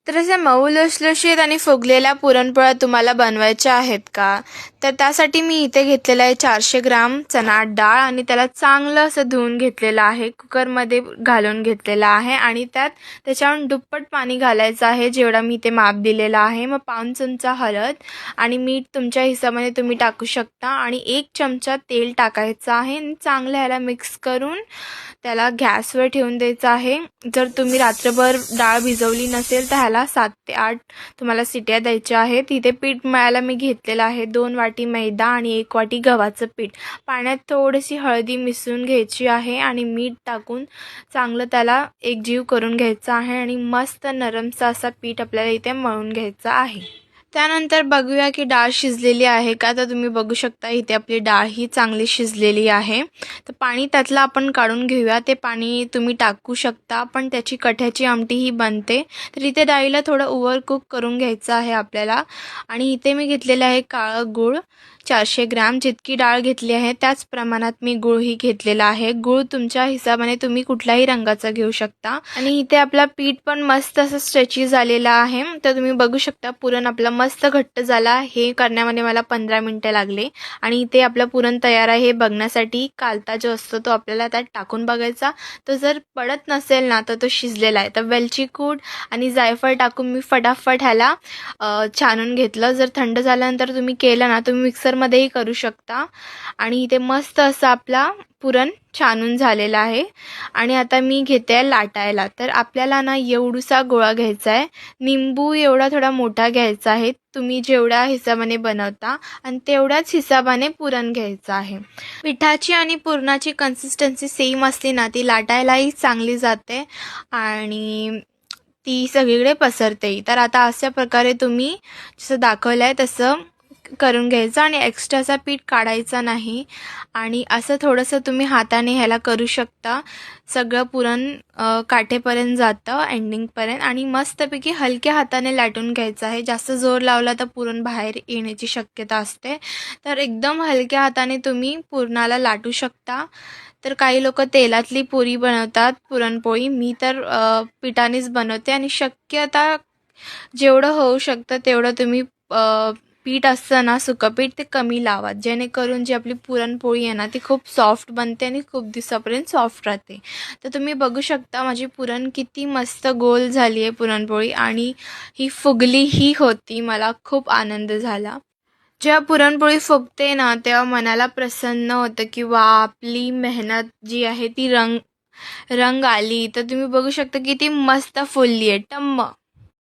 तर अशा मऊ लुसलुशीत आणि फुगलेल्या पुरणपोळ्या तुम्हाला बनवायच्या आहेत का? तर त्यासाठी मी इथे घेतलेलं आहे 400 ग्राम चणा डाळ आणि त्याला चांगलं असं धुवून घेतलेलं आहे. कुकरमध्ये घालून घेतलेलं आहे आणि त्याच्याहून दुप्पट पाणी घालायचं आहे, जेवढा मी इथे माप दिलेला आहे. मग 5 चमचा हळद आणि मीठ तुमच्या हिशोबाने तुम्ही टाकू शकता आणि 1 चमचा तेल टाकायचं आहे आणि चांगलं ह्याला मिक्स करून त्याला गॅसवर ठेवून द्यायचं आहे. जर तुम्ही रात्रभर डाळ भिजवली नसेल तर ह्याला 7 ते 8 तुम्हाला शिट्या द्यायच्या आहेत. इथे पीठ मळायला मी घेतलेलं आहे 2 वाटी मैदा आणि 1 वाटी गव्हाचं पीठ. पाण्यात थोडीशी हळदी मिसळून घ्यायची आहे आणि मीठ टाकून चांगलं त्याला एकजीव करून घ्यायचं आहे आणि मस्त नरमसा असा पीठ आपल्याला इथे मळून घ्यायचा आहे. त्यानंतर बघूया की डाळ शिजलेली आहे का. तर तुम्ही बघू शकता इथे आपली डाळ ही चांगली शिजलेली आहे. तर पाणी त्यातलं आपण काढून घेऊया. ते पाणी तुम्ही टाकू शकता, पण त्याची कठ्याची आमटी ही बनते. तर इथे डाळीला थोडं ओव्हर कुक करून घ्यायचं आहे आपल्याला. आणि इथे मी घेतलेलं आहे काळं गूळ 400 ग्रॅम. जितकी डाळ घेतली आहे त्याच प्रमाणात मी गूळही घेतलेला आहे. गूळ तुमच्या हिशोबाने तुम्ही कुठल्याही रंगाचा घेऊ शकता. आणि इथे आपला पीठ पण मस्त असं स्ट्रेची झालेला आहे. तर तुम्ही बघू शकता पुरण आपला मस्त घट्ट झाला. हे करण्यामध्ये मला 15 मिनिटं लागले. आणि इथे आपलं पुरण तयार आहे हे बघण्यासाठी कालता जो असतो तो आपल्याला त्यात टाकून बघायचा. तो जर पडत नसेल ना तर तो शिजलेला आहे. तर वेलची पूड आणि जायफळ टाकून मी फटाफट ह्याला छानून घेतलं. जर थंड झाल्यानंतर तुम्ही केलं ना तुम्ही मिक्सरमध्येही करू शकता. आणि इथे मस्त असं आपला पुरण छानून झालेला आहे. आणि आता मी घेते आहे लाटायला. तर आपल्याला ना एवढूसा गोळा घ्यायचा आहे. निंबू एवढा थोडा मोठा घ्यायचा आहे. तुम्ही जेवढ्या हिशोबाने बनवता आणि तेवढ्याच हिशोबाने पुरण घ्यायचं आहे. पिठाची आणि पुरणाची कन्सिस्टन्सी सेम असली ना ती लाटायलाही चांगली जाते आणि ती सगळीकडे पसरते. तर आता अशा प्रकारे तुम्ही जसं दाखवलं आहे तसं करून घ्यायचं आणि एक्स्ट्राचा पीठ काढायचा नाही. आणि असं थोडंसं तुम्ही हाताने ह्याला करू शकता. सगळं पुरण काठेपर्यंत जातं एंडिंगपर्यंत आणि मस्तपैकी हलक्या हाताने लाटून घ्यायचं आहे. जास्त जोर लावला तर पुरण बाहेर येण्याची शक्यता असते. तर एकदम हलक्या हाताने तुम्ही पुरणाला लाटू शकता. तर काही लोक तेलातली पुरी बनवतात पुरणपोळी. मी तर पिठानेच बनवते आणि शक्यता जेवढं होऊ शकतं तेवढं तुम्ही पीठ असतं ना सुकं पीठ ते कमी लावा, जेणेकरून जी आपली पुरणपोळी आहे ना ती खूप सॉफ्ट बनते आणि खूप दिवसापर्यंत सॉफ्ट राहते. तर तुम्ही बघू शकता माझी पुरण किती मस्त गोल झाली आहे पुरणपोळी आणि ही फुगलीही होती. मला खूप आनंद झाला. जेव्हा पुरणपोळी फुगते ना तेव्हा मनाला प्रसन्न होतं की वा आपली मेहनत जी आहे ती रंग आली. तर तुम्ही बघू शकता किती मस्त फुलली आहे टम्म.